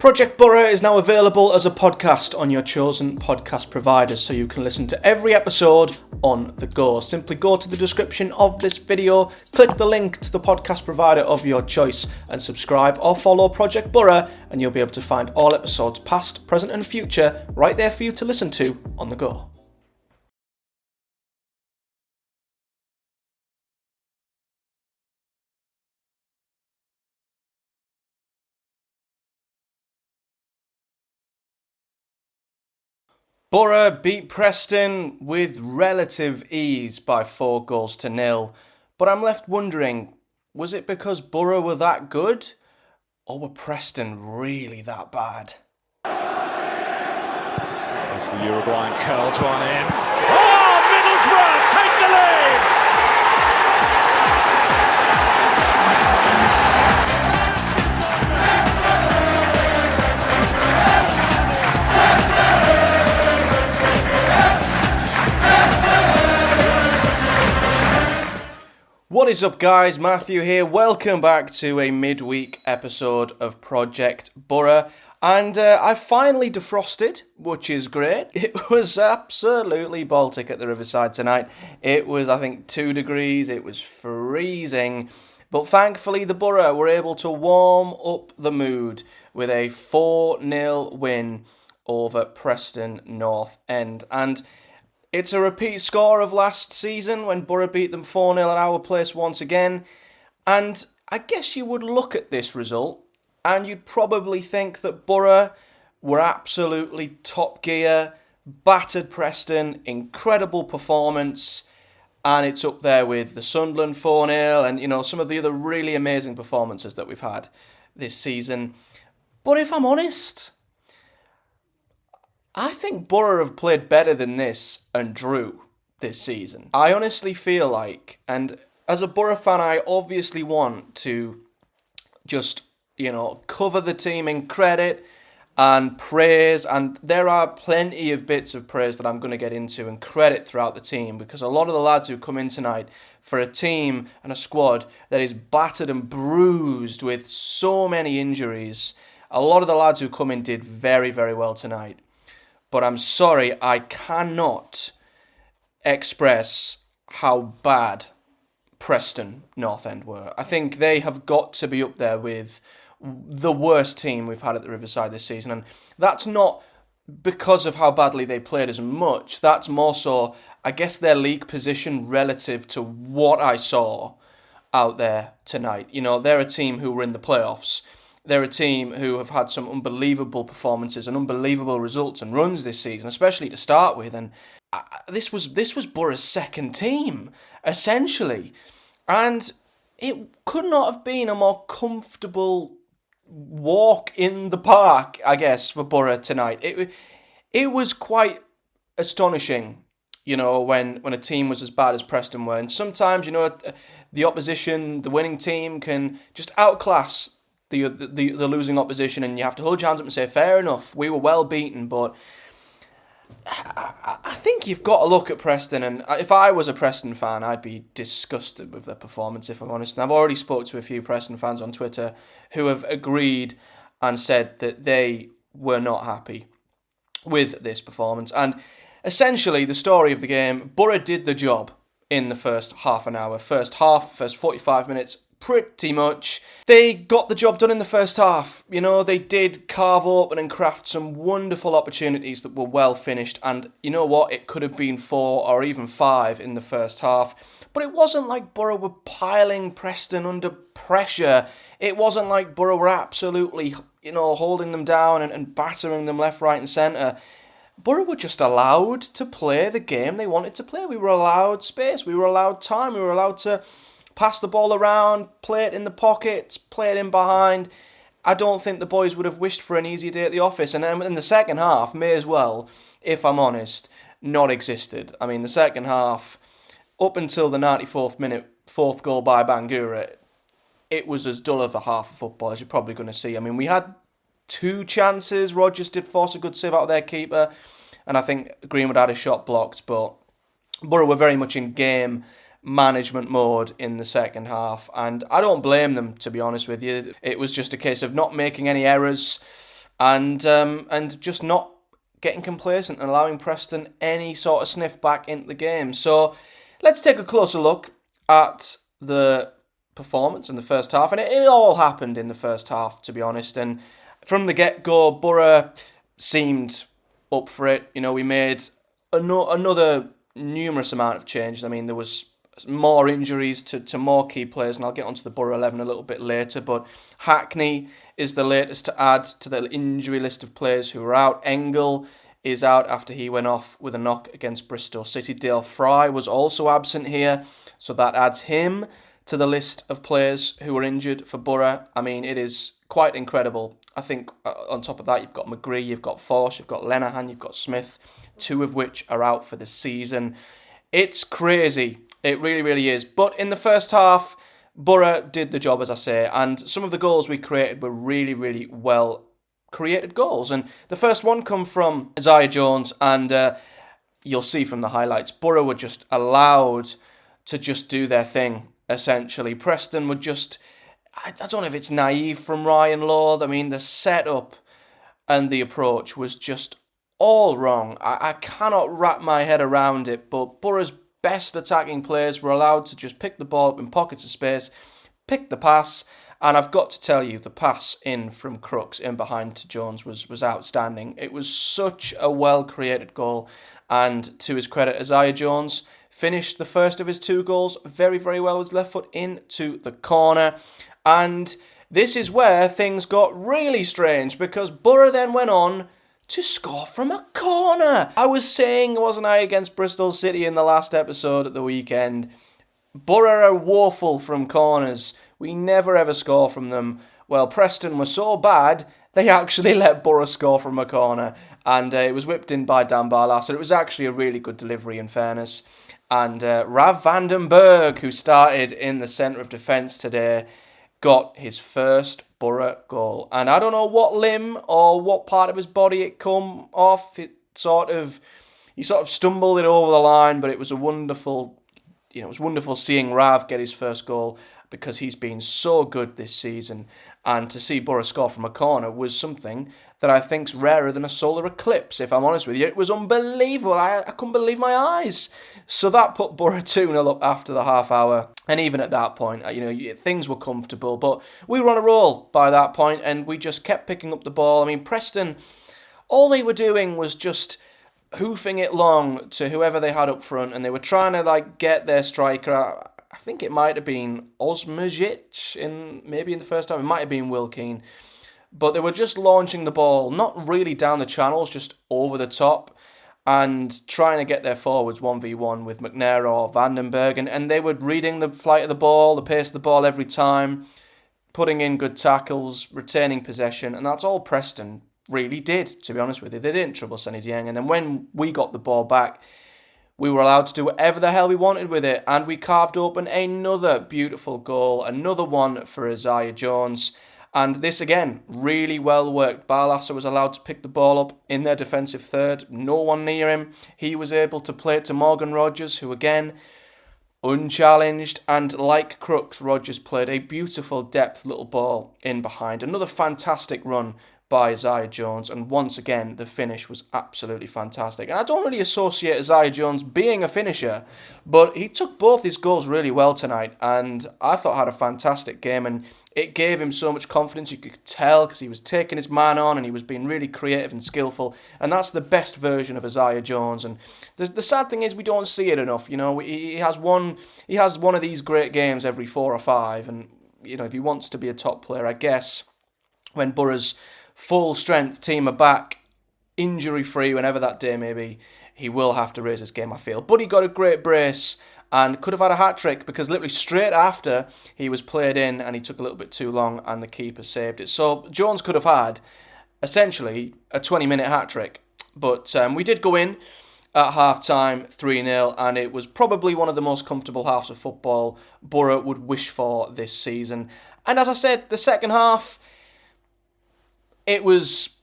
Project Boro is now available as a podcast on your chosen podcast providers, so you can listen to every episode on the go. Simply go to the description of this video, click the link to the podcast provider of your choice, and subscribe or follow Project Boro, and you'll be able to find all episodes past, present and future right there for you to listen to on the go. Boro beat Preston with relative ease by 4-0, but I'm left wondering, was it because Boro were that good, or were Preston really that bad? As the Uruguayan curls one in. Oh, Middlesbrough take the lead! What is up, guys? Matthew here. Welcome back to a midweek episode of Project Boro. And I finally defrosted, which is great. It was absolutely Baltic at the Riverside tonight. It was, I think, 2 degrees. It was freezing. But thankfully, the Boro were able to warm up the mood with a 4-0 win over Preston North End. And it's a repeat score of last season when Boro beat them 4-0 at our place once again. And I guess you would look at this result and you'd probably think that Boro were absolutely top gear, battered Preston, incredible performance, and it's up there with the Sunderland 4-0 and, you know, some of the other really amazing performances that we've had this season. But if I'm honest, I think Boro have played better than this and drew this season. I honestly feel like, and as a Boro fan, I obviously want to just, cover the team in credit and praise, and there are plenty of bits of praise that I'm going to get into and credit throughout the team, because a lot of the lads who come in tonight for a team and a squad that is battered and bruised with so many injuries, a lot of the lads who come in did very, very well tonight. But I'm sorry, I cannot express how bad Preston North End were. I think they have got to be up there with the worst team we've had at the Riverside this season. And that's not because of how badly they played as much. That's more so, I guess, their league position relative to what I saw out there tonight. You know, they're a team who were in the playoffs. They're a team who have had some unbelievable performances and unbelievable results and runs this season, especially to start with. And this was Boro's second team, essentially. And it could not have been a more comfortable walk in the park, I guess, for Boro tonight. It was quite astonishing, when a team was as bad as Preston were. And sometimes, the opposition, the winning team, can just outclass the losing opposition, and you have to hold your hands up and say, fair enough, we were well beaten. But I think you've got to look at Preston, and if I was a Preston fan, I'd be disgusted with their performance, if I'm honest. And I've already spoke to a few Preston fans on Twitter who have agreed and said that they were not happy with this performance. And essentially, the story of the game, Boro did the job in the first half an hour. First 45 minutes, pretty much. They got the job done in the first half. They did carve open and craft some wonderful opportunities that were well finished. And you know what? It could have been 4 or even 5 in the first half. But it wasn't like Boro were piling Preston under pressure. It wasn't like Boro were absolutely, holding them down and battering them left, right and centre. Boro were just allowed to play the game they wanted to play. We were allowed space. We were allowed time. We were allowed to pass the ball around, play it in the pockets, play it in behind. I don't think the boys would have wished for an easy day at the office. And then in the second half, may as well, if I'm honest, not existed. I mean, the second half, up until the 94th minute, 4th goal by Bangura, it was as dull of a half of football as you're probably going to see. I mean, we had 2 chances. Rodgers did force a good save out of their keeper, and I think Greenwood had a shot blocked, but Boro were very much in game management mode in the second half, and I don't blame them, to be honest with you. It was just a case of not making any errors and just not getting complacent and allowing Preston any sort of sniff back into the game. So let's take a closer look at the performance in the first half, and it all happened in the first half, to be honest. And from the get-go, Boro seemed up for it. We made another numerous amount of changes. I mean, there was more injuries to more key players, and I'll get onto the Boro 11 a little bit later, but Hackney is the latest to add to the injury list of players who are out. Engel is out after he went off with a knock against Bristol City. Dale Fry was also absent here, so that adds him to the list of players who were injured for Boro. I mean, it is quite incredible. I think on top of that, you've got McGree, you've got Force, you've got Lenihan, you've got Smith, two of which are out for the season. It's crazy. It really, really is. But in the first half, Boro did the job, as I say, and some of the goals we created were really, really well created goals. And the first one come from Isaiah Jones, and you'll see from the highlights, Boro were just allowed to just do their thing, essentially. Preston would just, I don't know if it's naive from Ryan Lord. I mean, the setup and the approach was just all wrong. I cannot wrap my head around it, but Boro's best attacking players were allowed to just pick the ball up in pockets of space, pick the pass, and I've got to tell you, the pass in from Crooks in behind to Jones was outstanding. It was such a well-created goal, and to his credit, Isaiah Jones finished the first of his two goals very, very well with his left foot into the corner, and this is where things got really strange, because Boro then went on to score from a corner. I was saying, wasn't I, against Bristol City in the last episode at the weekend, Boro are woeful from corners. We never ever score from them. Well, Preston were so bad, they actually let Boro score from a corner, and it was whipped in by Dan Barlaser. It was actually a really good delivery, in fairness. And Rav van den Berg, who started in the centre of defence today, got his first Boro goal. And I don't know what limb or what part of his body it come off. He sort of stumbled it over the line, but it was wonderful seeing Rav get his first goal, because he's been so good this season. And to see Boro score from a corner was something that I think's rarer than a solar eclipse, if I'm honest with you. It was unbelievable. I couldn't believe my eyes. So that put Boro 2-0 up after the half hour. And even at that point, things were comfortable. But we were on a roll by that point, and we just kept picking up the ball. I mean, Preston, all they were doing was just hoofing it long to whoever they had up front, and they were trying to get their striker. I think it might have been Osmajic in the first half. It might have been Will Keane. But they were just launching the ball, not really down the channels, just over the top, and trying to get their forwards 1v1 with McNair or Vandenberg. And they were reading the flight of the ball, the pace of the ball every time, putting in good tackles, retaining possession. And that's all Preston really did, to be honest with you. They didn't trouble Sonny Dieng. And then when we got the ball back, we were allowed to do whatever the hell we wanted with it. And we carved open another beautiful goal, another one for Isaiah Jones. And this, again, really well worked. Barlaser was allowed to pick the ball up in their defensive third. No one near him. He was able to play it to Morgan Rogers, who, again, unchallenged. And like Crooks, Rogers played a beautiful depth little ball in behind. Another fantastic run by Isaiah Jones. And once again, the finish was absolutely fantastic. And I don't really associate Isaiah Jones being a finisher, but he took both his goals really well tonight. And I thought had a fantastic game. And it gave him so much confidence, you could tell, because he was taking his man on and he was being really creative and skillful. And that's the best version of Isaiah Jones. And the sad thing is we don't see it enough. He has one of these great games every 4 or 5. And, if he wants to be a top player, I guess, when Boro's full strength team are back, injury-free, whenever that day may be, he will have to raise his game, I feel. But he got a great brace and could have had a hat-trick, because literally straight after he was played in and he took a little bit too long and the keeper saved it. So Jones could have had, essentially, a 20-minute hat-trick. But we did go in at half-time 3-0, and it was probably one of the most comfortable halves of football Boro would wish for this season. And as I said, the second half, it was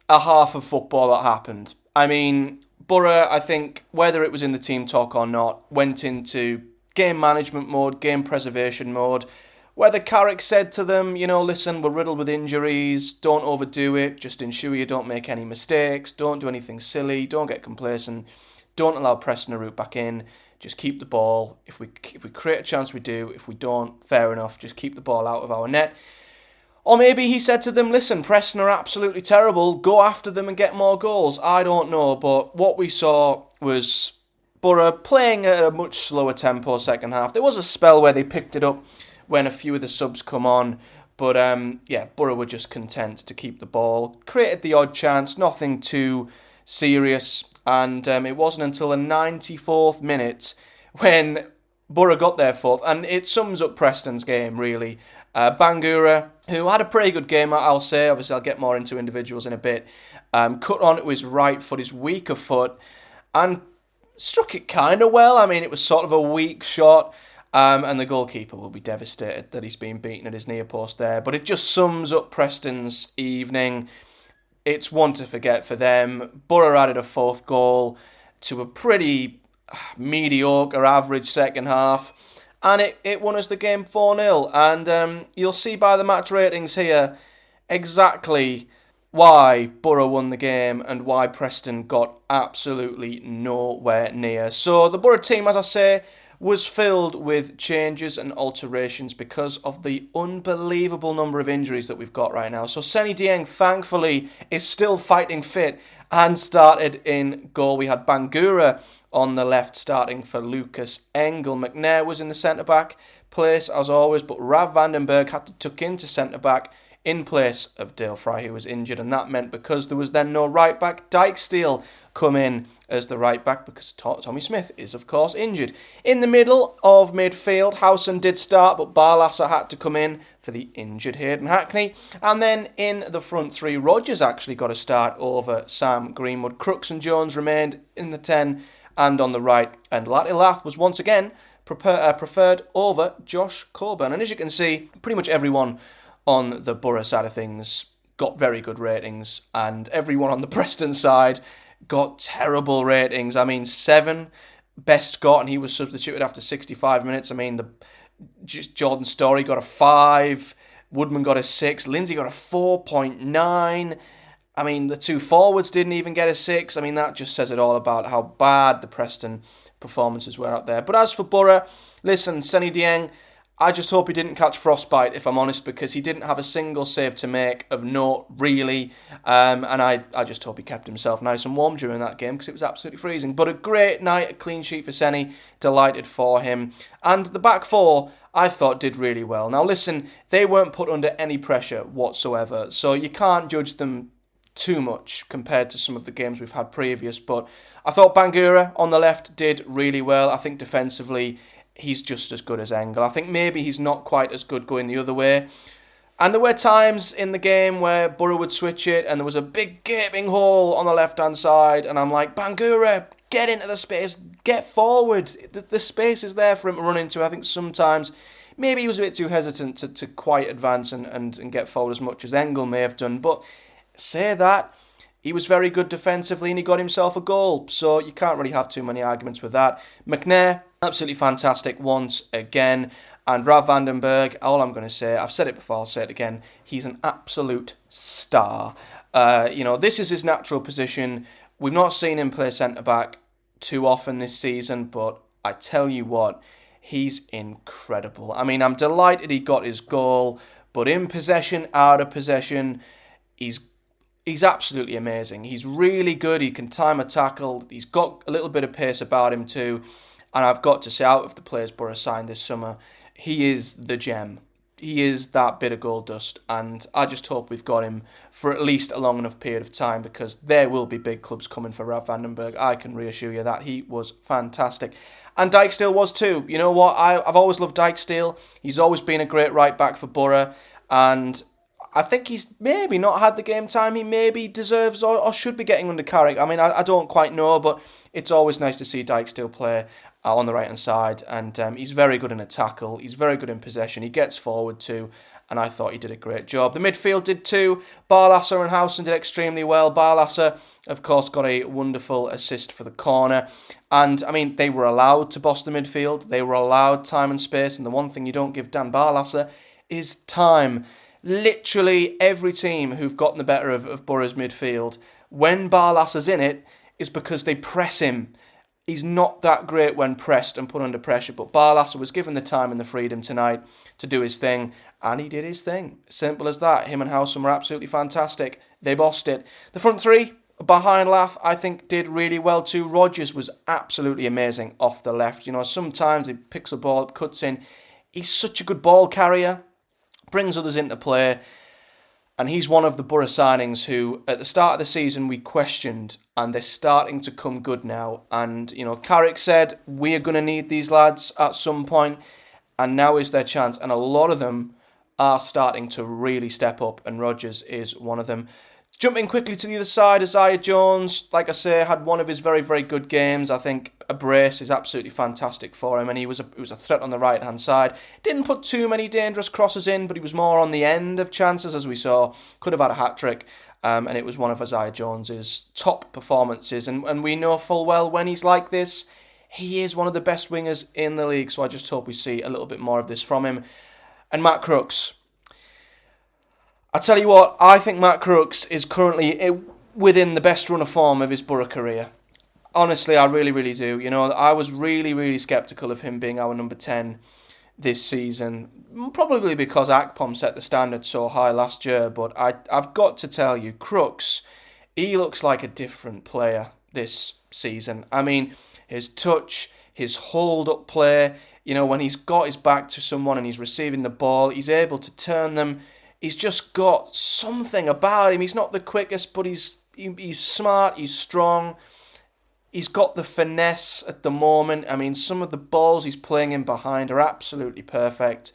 a half of football that happened. I mean, Boro, I think, whether it was in the team talk or not, went into game management mode, game preservation mode. whether Carrick said to them, listen, we're riddled with injuries, don't overdo it, just ensure you don't make any mistakes, don't do anything silly, don't get complacent, don't allow Preston to root back in, just keep the ball. If we create a chance, we do. If we don't, fair enough, just keep the ball out of our net. Or maybe he said to them, listen, Preston are absolutely terrible, go after them and get more goals. I don't know, but what we saw was Boro playing at a much slower tempo second half. There was a spell where they picked it up when a few of the subs come on, but Boro were just content to keep the ball. Created the odd chance, nothing too serious, and it wasn't until the 94th minute when Boro got their fourth, and it sums up Preston's game, really. Bangura, who had a pretty good game, I'll say. Obviously, I'll get more into individuals in a bit. Cut onto his right foot, his weaker foot, and struck it kind of well. I mean, it was sort of a weak shot, and the goalkeeper will be devastated that he's been beaten at his near post there. But it just sums up Preston's evening. It's one to forget for them. Boro added a fourth goal to a pretty mediocre, average second half. And it won us the game 4-0. And you'll see by the match ratings here exactly why Boro won the game and why Preston got absolutely nowhere near. So the Boro team, as I say, was filled with changes and alterations because of the unbelievable number of injuries that we've got right now. So Seny Dieng, thankfully, is still fighting fit and started in goal. We had Bangura on the left starting for Lucas Engel. McNair was in the centre-back place, as always, but Rav Vandenberg had to tuck into centre-back in place of Dale Fry, who was injured, and that meant because there was then no right-back, Dijksteel come in as the right-back because Tommy Smith is, of course, injured. In the middle of midfield, Howson did start, but Barlasser had to come in for the injured Hayden Hackney. And then in the front three, Rodgers actually got a start over Sam Greenwood. Crooks and Jones remained in the 10 and on the right, and Latilath was once again preferred over Josh Coburn. And as you can see, pretty much everyone on the Boro side of things got very good ratings, and everyone on the Preston side got terrible ratings. I mean, 7 best got, and he was substituted after 65 minutes. I mean, Jordan Story got a 5, Woodman got a 6, Lindsay got a 4.9. I mean, the 2 forwards didn't even get a 6. I mean, that just says it all about how bad the Preston performances were out there. But as for Boro, listen, Seny Dieng, I just hope he didn't catch frostbite, if I'm honest, because he didn't have a single save to make of note, really. And I just hope he kept himself nice and warm during that game because it was absolutely freezing. But a great night, a clean sheet for Seny. Delighted for him. And the back four, I thought, did really well. Now, listen, they weren't put under any pressure whatsoever, so you can't judge them too much compared to some of the games we've had previous. But I thought Bangura on the left did really well. I think defensively, he's just as good as Engel. I think maybe he's not quite as good going the other way. And there were times in the game where Boro would switch it and there was a big gaping hole on the left-hand side, and I'm like, Bangura, get into the space, get forward. The space is there for him to run into. I think sometimes maybe he was a bit too hesitant to quite advance and get forward as much as Engel may have done. But say that, he was very good defensively and he got himself a goal. So you can't really have too many arguments with that. McNair, absolutely fantastic once again. And Rav Vandenberg, all I'm going to say, I've said it before, I'll say it again, he's an absolute star. This is his natural position. We've not seen him play centre-back too often this season, but I tell you what, he's incredible. I mean, I'm delighted he got his goal, but in possession, out of possession, he's absolutely amazing. He's really good. He can time a tackle. He's got a little bit of pace about him too. And I've got to say, out of the players Boro signed this summer, he is the gem. He is that bit of gold dust. And I just hope we've got him for at least a long enough period of time, because there will be big clubs coming for Rav Vandenberg. I can reassure you that. He was fantastic. And Dijksteel was too. You know what? I've always loved Dijksteel. He's always been a great right back for Boro. And I think he's maybe not had the game time he maybe deserves or should be getting under Carrick. I mean, I don't quite know, but it's always nice to see Dijksteel play on the right-hand side. And he's very good in a tackle. He's very good in possession. He gets forward too. And I thought he did a great job. The midfield did too. Barlasser and Howson did extremely well. Barlasser, of course, got a wonderful assist for the corner. And, I mean, they were allowed to boss the midfield. They were allowed time and space. And the one thing you don't give Dan Barlasser is time. Literally every team who've gotten the better of Boro's midfield, when Barlasser's in it, is because they press him. He's not that great when pressed and put under pressure, but Barlasser was given the time and the freedom tonight to do his thing, and he did his thing. Simple as that. Him and Howson were absolutely fantastic. They bossed it. The front three behind Lath, I think, did really well too. Rogers was absolutely amazing off the left. Sometimes he picks a ball up, cuts in. He's such a good ball carrier, brings others into play. And he's one of the Boro signings who, at the start of the season, we questioned, and they're starting to come good now. And, Carrick said, we are going to need these lads at some point, and now is their chance. And a lot of them are starting to really step up, and Rogers is one of them. Jumping quickly to the other side, Isaiah Jones, like I say, had one of his very, very good games. I think a brace is absolutely fantastic for him, and he was a threat on the right-hand side. Didn't put too many dangerous crosses in, but he was more on the end of chances, as we saw. Could have had a hat-trick, and it was one of Isaiah Jones's top performances. And we know full well when he's like this, he is one of the best wingers in the league, so I just hope we see a little bit more of this from him. And Matt Crooks. I tell you what, I think Matt Crooks is currently within the best run of form of his Boro career. Honestly, I really, really do. I was really, really sceptical of him being our number 10 this season, probably because Akpom set the standard so high last year, but I've got to tell you, Crooks, he looks like a different player this season. I mean, his touch, his hold-up play, when he's got his back to someone and he's receiving the ball, he's able to turn them. He's just got something about him. He's not the quickest, but he's smart, he's strong. He's got the finesse at the moment. I mean, some of the balls he's playing in behind are absolutely perfect.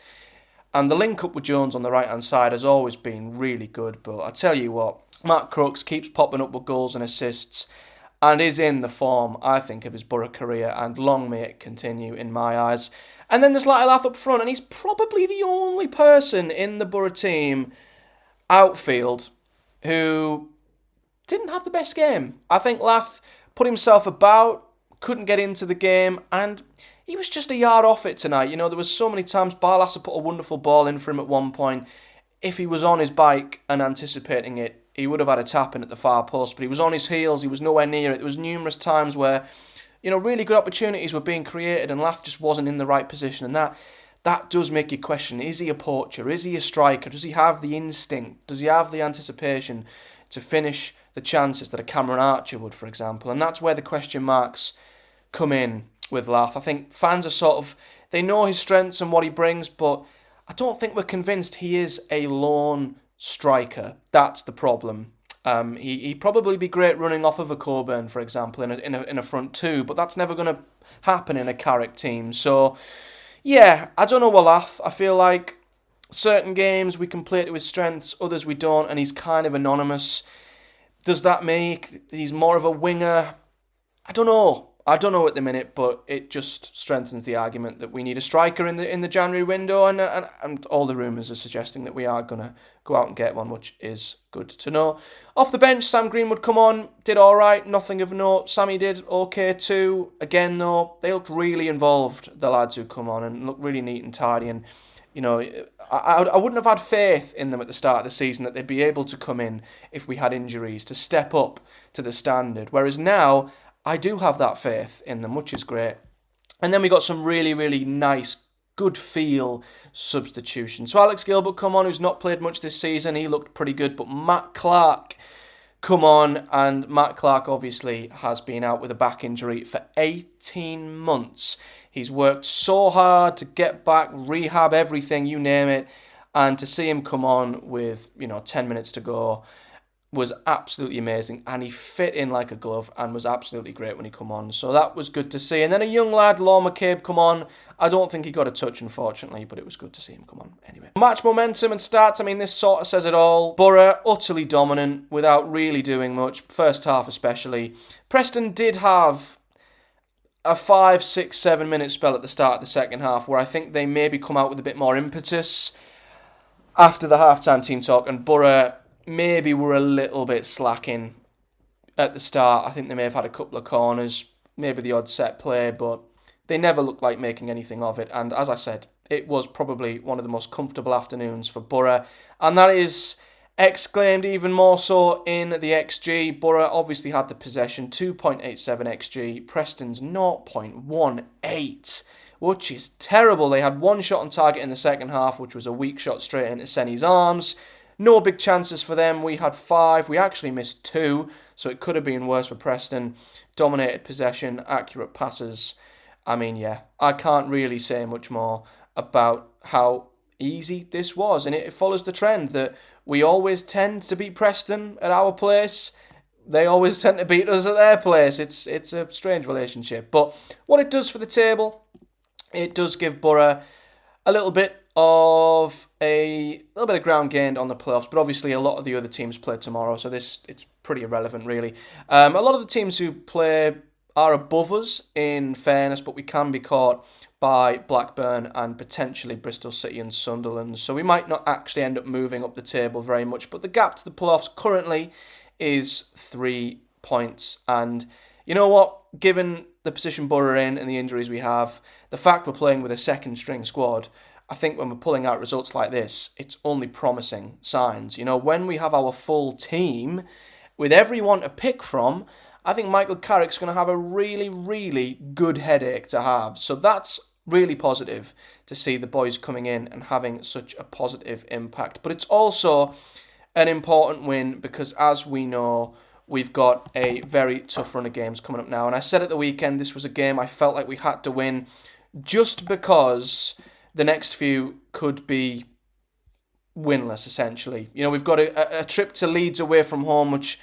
And the link-up with Jones on the right-hand side has always been really good. But I tell you what, Matt Crooks keeps popping up with goals and assists and is in the form, I think, of his Boro career. And long may it continue in my eyes. And then there's Lath up front, and he's probably the only person in the Boro team outfield who didn't have the best game. I think Lath put himself about, couldn't get into the game, and he was just a yard off it tonight. There was so many times Barlasser put a wonderful ball in for him at one point. If he was on his bike and anticipating it, he would have had a tap in at the far post, but he was on his heels, he was nowhere near it. There was numerous times where really good opportunities were being created and Lath just wasn't in the right position. And that does make you question, is he a poacher? Is he a striker? Does he have the instinct? Does he have the anticipation to finish the chances that a Cameron Archer would, for example? And that's where the question marks come in with Lath. I think fans are they know his strengths and what he brings, but I don't think we're convinced he is a lone striker. That's the problem. He'd probably be great running off of a Coburn, for example, in a front two, but that's never going to happen in a Carrick team. So, yeah, I don't know with Lath. I feel like certain games we can play to his strengths, others we don't, and he's kind of anonymous. Does that make he's more of a winger? I don't know. I don't know at the minute, but it just strengthens the argument that we need a striker in the January window, and all the rumours are suggesting that we are going to go out and get one, which is good to know. Off the bench, Sam Greenwood come on, did all right, nothing of note. Sammy did okay too. Again, though, they looked really involved, the lads who come on, and looked really neat and tidy. And I wouldn't have had faith in them at the start of the season that they'd be able to come in if we had injuries to step up to the standard. Whereas now, I do have that faith in them, which is great. And then we got some really, really nice, good feel substitutions. So Alex Gilbert come on, who's not played much this season. He looked pretty good. But Matt Clark come on, and Matt Clark obviously has been out with a back injury for 18 months. He's worked so hard to get back, rehab, everything, you name it. And to see him come on with, 10 minutes to go was absolutely amazing, and he fit in like a glove and was absolutely great when he come on. So that was good to see. And then a young lad, Law McCabe, come on. I don't think he got a touch, unfortunately, but it was good to see him come on anyway. Match momentum and stats, this sort of says it all. Boro, utterly dominant without really doing much, first half especially. Preston did have a 5, 6, 7 minute spell at the start of the second half where I think they maybe come out with a bit more impetus after the half-time team talk, and Boro maybe were a little bit slacking at the start. I think they may have had a couple of corners, maybe the odd set play, but they never looked like making anything of it. And as I said, it was probably one of the most comfortable afternoons for Boro, and that is exclaimed even more so in the XG. Boro obviously had the possession, 2.87 XG, Preston's 0.18, which is terrible. They had one shot on target in the second half, which was a weak shot straight into Senny's arms. No big chances for them. We had 5. We actually missed 2, so it could have been worse for Preston. Dominated possession, accurate passes. I mean, yeah, I can't really say much more about how easy this was. And it follows the trend that we always tend to beat Preston at our place. They always tend to beat us at their place. It's a strange relationship. But what it does for the table, it does give Boro a little bit of ground gained on the playoffs, but obviously a lot of the other teams play tomorrow, so it's pretty irrelevant really. A lot of the teams who play are above us in fairness, but we can be caught by Blackburn and potentially Bristol City and Sunderland, so we might not actually end up moving up the table very much, but the gap to the playoffs currently is 3 points, and you know what, given the position Boro are in and the injuries we have, the fact we're playing with a second string squad, I think when we're pulling out results like this, it's only promising signs. You know, when we have our full team, with everyone to pick from, I think Michael Carrick's going to have a really, really good headache to have. So that's really positive to see the boys coming in and having such a positive impact. But it's also an important win because, as we know, we've got a very tough run of games coming up now. And I said at the weekend, this was a game I felt like we had to win just because the next few could be winless, essentially. You know, we've got a trip to Leeds away from home, which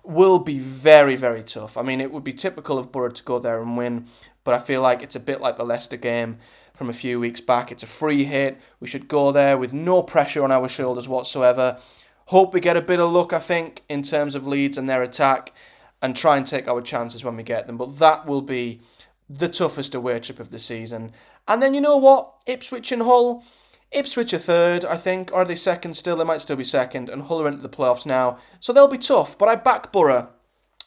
will be very, very tough. I mean, it would be typical of Boro to go there and win, but I feel like it's a bit like the Leicester game from a few weeks back. It's a free hit. We should go there with no pressure on our shoulders whatsoever. Hope we get a bit of luck, I think, in terms of Leeds and their attack, and try and take our chances when we get them. But that will be the toughest away trip of the season. And then you know what? Ipswich and Hull. Ipswich are third, I think. Or are they second still? They might still be second. And Hull are into the playoffs now. So they'll be tough. But I back Boro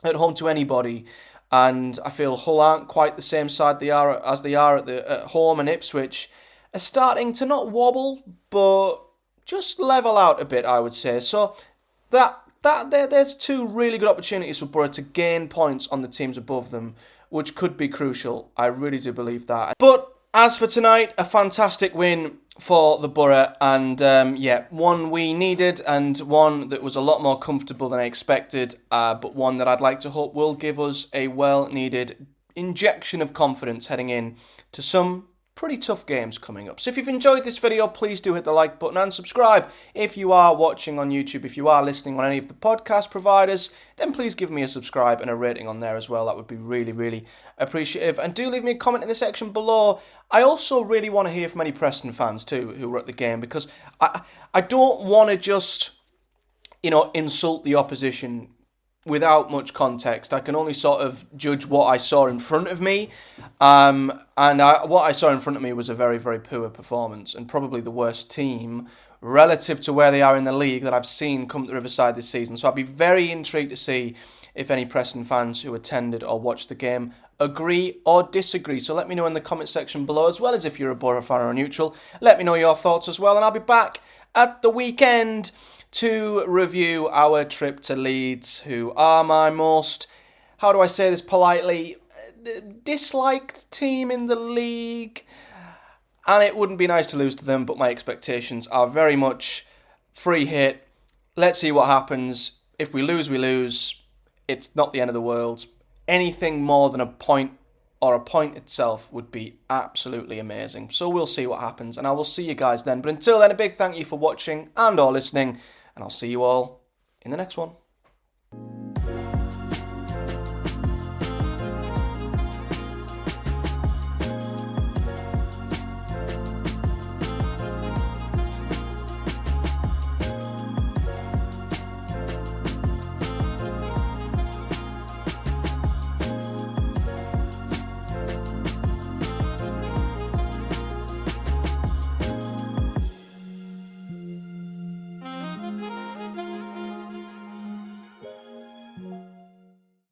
at home to anybody. And I feel Hull aren't quite the same side they are as they are at home. And Ipswich are starting to not wobble, but just level out a bit, I would say. So there's 2 really good opportunities for Boro to gain points on the teams above them, which could be crucial. I really do believe that. But as for tonight, a fantastic win for the Boro, and one we needed and one that was a lot more comfortable than I expected, but one that I'd like to hope will give us a well-needed injection of confidence heading in to some pretty tough games coming up. So if you've enjoyed this video, please do hit the like button and subscribe. If you are watching on YouTube, if you are listening on any of the podcast providers, then please give me a subscribe and a rating on there as well. That would be really, really appreciative. And do leave me a comment in the section below. I also really want to hear from any Preston fans too who were at the game, because I don't want to just, insult the opposition without much context. I can only sort of judge what I saw in front of me, and what I saw in front of me was a very, very poor performance, and probably the worst team relative to where they are in the league that I've seen come to Riverside this season. So I'd be very intrigued to see if any Preston fans who attended or watched the game agree or disagree. So let me know in the comment section below, as well as if you're a Boro fan or a neutral. Let me know your thoughts as well, and I'll be back at the weekend to review our trip to Leeds, who are my most, how do I say this politely, disliked team in the league. And it wouldn't be nice to lose to them, but my expectations are very much free hit. Let's see what happens. If we lose, we lose. It's not the end of the world. Anything more than a point or a point itself would be absolutely amazing. So we'll see what happens, and I will see you guys then. But until then, a big thank you for watching and or listening, and I'll see you all in the next one.